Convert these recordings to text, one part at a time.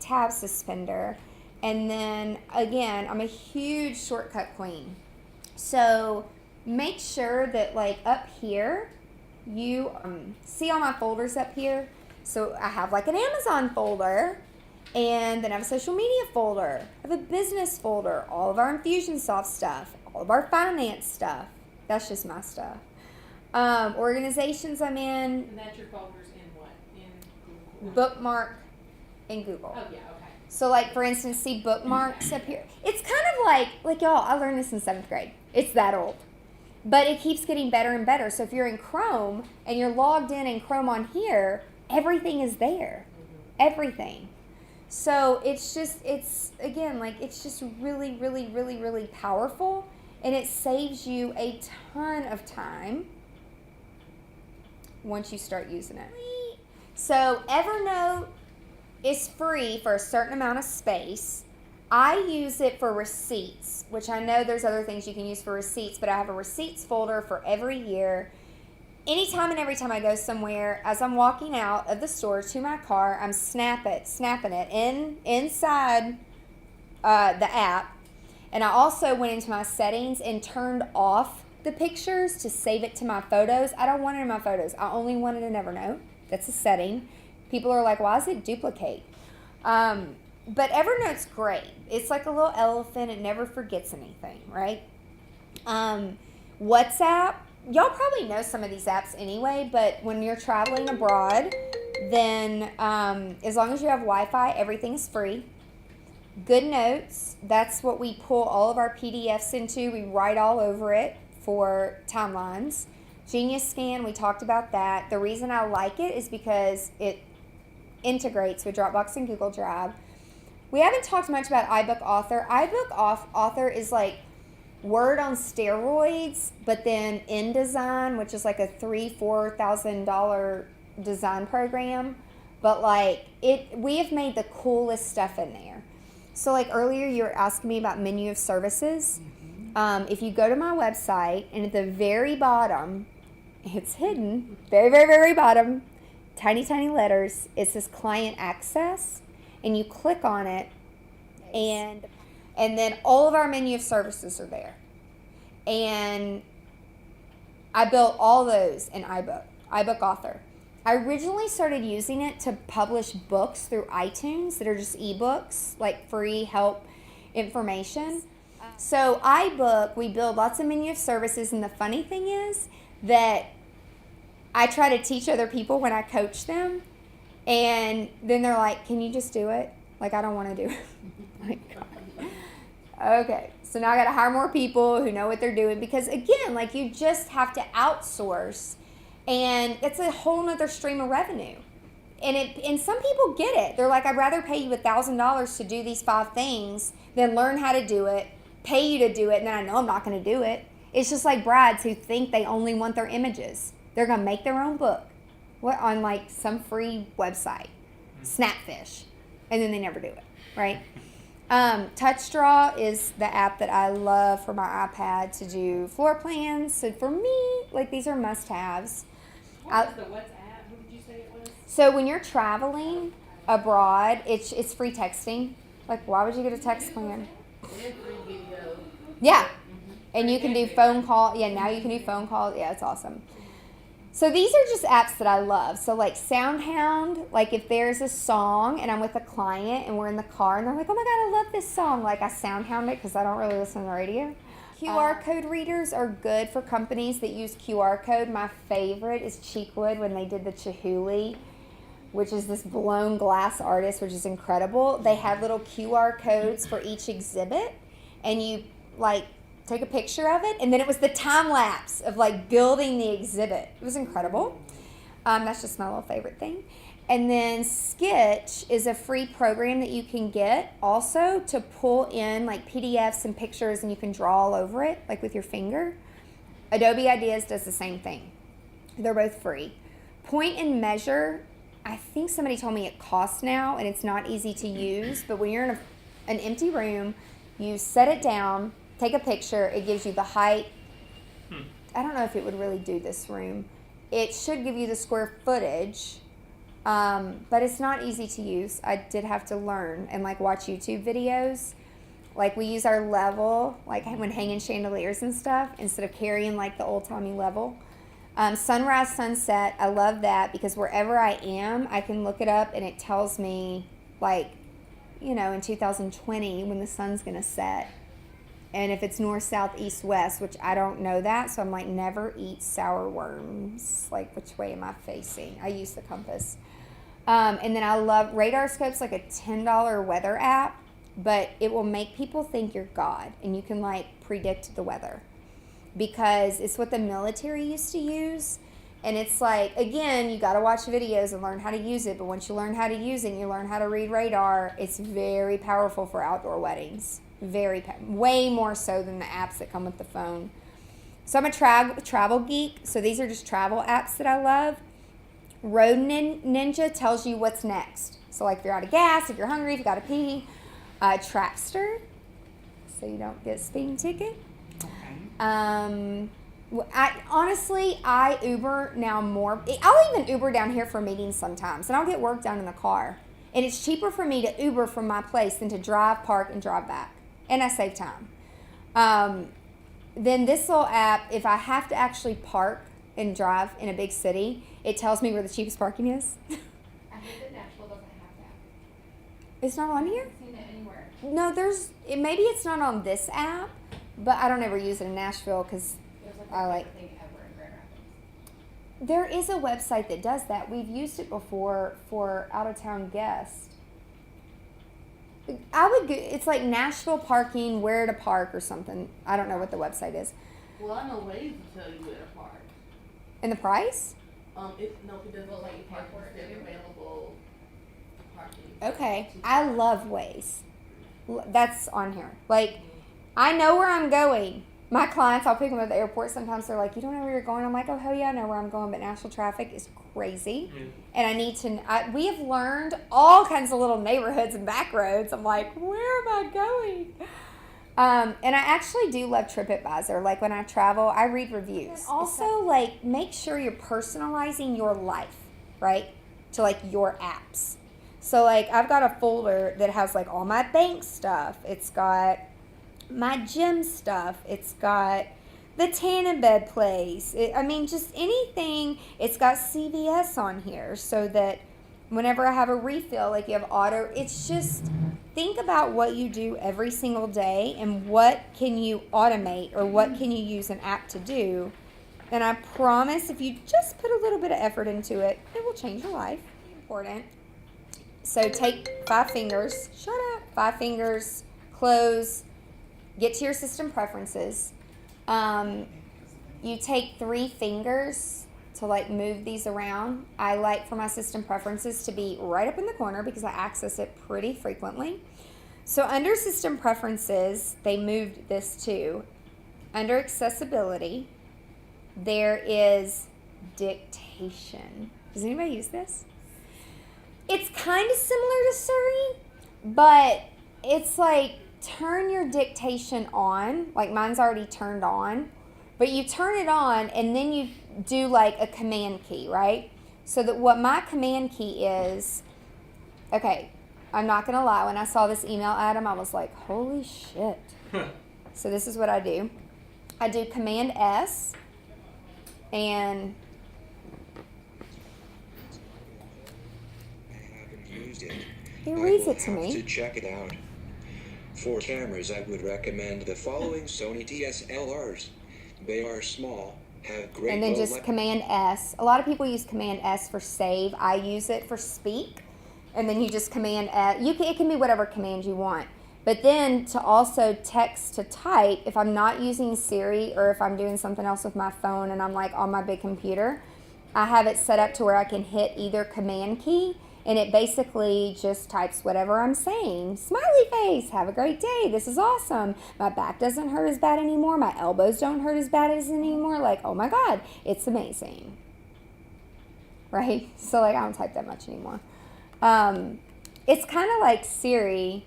Tab suspender. And then again, I'm a huge shortcut queen. So make sure that like up here, you see all my folders up here. So I have like an Amazon folder, and then I have a social media folder. I have a business folder, all of our Infusionsoft stuff, all of our finance stuff. That's just my stuff. Organizations I'm in. And that's your folders in what? In Google? Bookmark in Google. Oh, yeah, okay. So like for instance, see bookmarks up here. It's kind of like y'all, I learned this in 7th grade. It's that old. But it keeps getting better and better. So if you're in Chrome and you're logged in Chrome on here, everything is there. Everything. So it's again, like it's just really, really, really, really powerful, and it saves you a ton of time once you start using it. So Evernote is free for a certain amount of space. I use it for receipts, which I know there's other things you can use for receipts, but I have a receipts folder for every year. Anytime and every time I go somewhere, as I'm walking out of the store to my car, I'm snapping it inside the app. And I also went into my settings and turned off the pictures to save it to my photos. I don't want it in my photos. I only want it in Evernote. That's a setting. People are like, why does it duplicate? But Evernote's great. It's like a little elephant. It never forgets anything, right? WhatsApp. Y'all probably know some of these apps anyway, but when you're traveling abroad, then as long as you have Wi-Fi, everything's free. GoodNotes, that's what we pull all of our PDFs into. We write all over it for timelines. Genius Scan, we talked about that. The reason I like it is because it integrates with Dropbox and Google Drive. We haven't talked much about iBook Author. iBook Author is like Word on steroids, but then InDesign, which is like a $3,000-$4,000 design program. But like we have made the coolest stuff in there. So like earlier you were asking me about menu of services. If you go to my website, and at the very bottom, it's hidden, very, very, very bottom, tiny, tiny letters, it says client access, and you click on it, and then all of our menu of services are there. And I built all those in iBook Author. I originally started using it to publish books through iTunes that are just ebooks, like free help information. So iBook, we build lots of menu of services, and the funny thing is that I try to teach other people when I coach them, and then they're like, can you just do it? Like, I don't want to do it. Like, okay, so now I got to hire more people who know what they're doing, because again, like, you just have to outsource, and it's a whole nother stream of revenue. And some people get it. They're like, I'd rather pay you $1,000 to do these 5 things than learn how to do it, pay you to do it, and then I know I'm not going to do it. It's just like brides who think they only want their images. They're going to make their own book on like some free website, Snapfish, and then they never do it, right? TouchDraw is the app that I love for my iPad to do floor plans. So for me, like, these are must-haves. What was the WhatsApp? Who did you say it was? So when you're traveling abroad, it's free texting. Like, why would you get a text plan? And free video. Yeah. And you can do phone call. Yeah, now you can do phone calls. Yeah, it's awesome. So these are just apps that I love. So like SoundHound, like if there's a song and I'm with a client and we're in the car and they're like, oh my God, I love this song. Like I SoundHound it because I don't really listen to the radio. QR code readers are good for companies that use QR code. My favorite is Cheekwood when they did the Chihuly, which is this blown glass artist, which is incredible. They had little QR codes for each exhibit, and you like take a picture of it, and then it was the time lapse of like building the exhibit. It was incredible. That's just my little favorite thing. And then Sketch is a free program that you can get also to pull in like PDFs and pictures, and you can draw all over it like with your finger. Adobe Ideas does the same thing. They're both free. Point and Measure, I think somebody told me it costs now, and it's not easy to use, but when you're in an empty room, you set it down, take a picture, it gives you the height. I don't know if it would really do this room. it should give you the square footage. But it's not easy to use. I did have to learn and like watch YouTube videos. Like we use our level, like when hanging chandeliers and stuff, instead of carrying like the old timey level. Sunrise, sunset, I love that because wherever I am, I can look it up and it tells me like, you know, in 2020 when the sun's gonna set. And if it's north, south, east, west, which I don't know that, so I'm like, never eat sour worms. Like, which way am I facing? I use the compass. And then I love RadarScope's like a $10 weather app, but it will make people think you're God, and you can like predict the weather because it's what the military used to use. And it's like, again, you got to watch videos and learn how to use it. But once you learn how to use it, you learn how to read radar. It's very powerful for outdoor weddings. Way more so than the apps that come with the phone. So I'm a travel geek. So these are just travel apps that I love. Road Ninja tells you what's next. So like if you're out of gas, if you're hungry, if you got to pee. Trapster, so you don't get a speeding ticket. I Uber now more. I'll even Uber down here for meetings sometimes, and I'll get work done in the car. And it's cheaper for me to Uber from my place than to drive, park, and drive back. And I save time. Then this little app, if I have to actually park and drive in a big city, it tells me where the cheapest parking is. I think that Nashville doesn't have that. It's not on here? I haven't seen it anywhere. No, maybe it's not on this app, but I don't ever use it in Nashville because There's like I a like. thing ever in Grand Rapids. There is a website that does that. We've used it before for out of town guests. It's like Nashville parking, where to park or something. I don't know what the website is. Well, I know ways to tell you where to park. And the price? It doesn't Will let let you you pay park for it, instead too? available parking. Okay. I love Waze. That's on here. Like, I know where I'm going. My clients, I'll pick them at the airport. Sometimes they're like, you don't know where you're going? I'm like, oh, hell yeah, I know where I'm going. But national traffic is crazy. Yeah. And I need to, we have learned all kinds of little neighborhoods and back roads. I'm like, where am I going? And I actually do love TripAdvisor. Like when I travel, I read reviews. And also, like, make sure you're personalizing your life, right? To like your apps. So like I've got a folder that has like all my bank stuff. It's got my gym stuff. It's got the tanning bed place. Just anything. It's got CVS on here so that whenever I have a refill, like you have auto, it's just think about what you do every single day and what can you automate or what can you use an app to do. And I promise if you just put a little bit of effort into it, it will change your life. Important. So take 5 fingers, 5 fingers, close, get to your system preferences. You take 3 fingers to like move these around. I like for my system preferences to be right up in the corner because I access it pretty frequently. So under system preferences, they moved this too. Under accessibility, there is dictation. Does anybody use this? It's kind of similar to Siri, but it's like turn your dictation on. Like mine's already turned on, but you turn it on and then you do like a command key, right? So that what my command key is, okay, I'm not going to lie. When I saw this email, Adam, I was like, holy shit. So this is what I do. I do Command S and he reads it to me. To check it out. For cameras, I would recommend the following Sony DSLRs. They are small, have great and then low just light. Command S. A lot of people use Command S for save. I use it for speak. And then you just Command S. It can be whatever command you want. But then to also text to type, if I'm not using Siri or if I'm doing something else with my phone and I'm like on my big computer, I have it set up to where I can hit either command key and it basically just types whatever I'm saying. Smiley face, have a great day, this is awesome. My back doesn't hurt as bad anymore. My elbows don't hurt as bad as anymore. Like, oh my God, it's amazing. Right? So like I don't type that much anymore. It's kind of like Siri,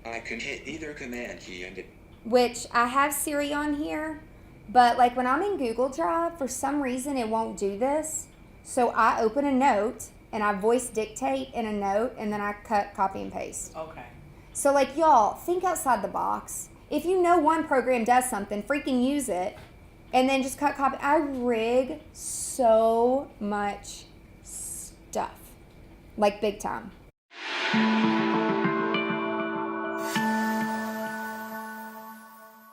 I can hit either command key and it which I have Siri on here, But like when I'm in Google Drive, for some reason it won't do this. So I open a note and I voice dictate in a note and then I cut, copy, and paste. Okay. So like y'all, think outside the box. If you know one program does something, freaking use it and then just cut, copy. I rig so much stuff. Like big time.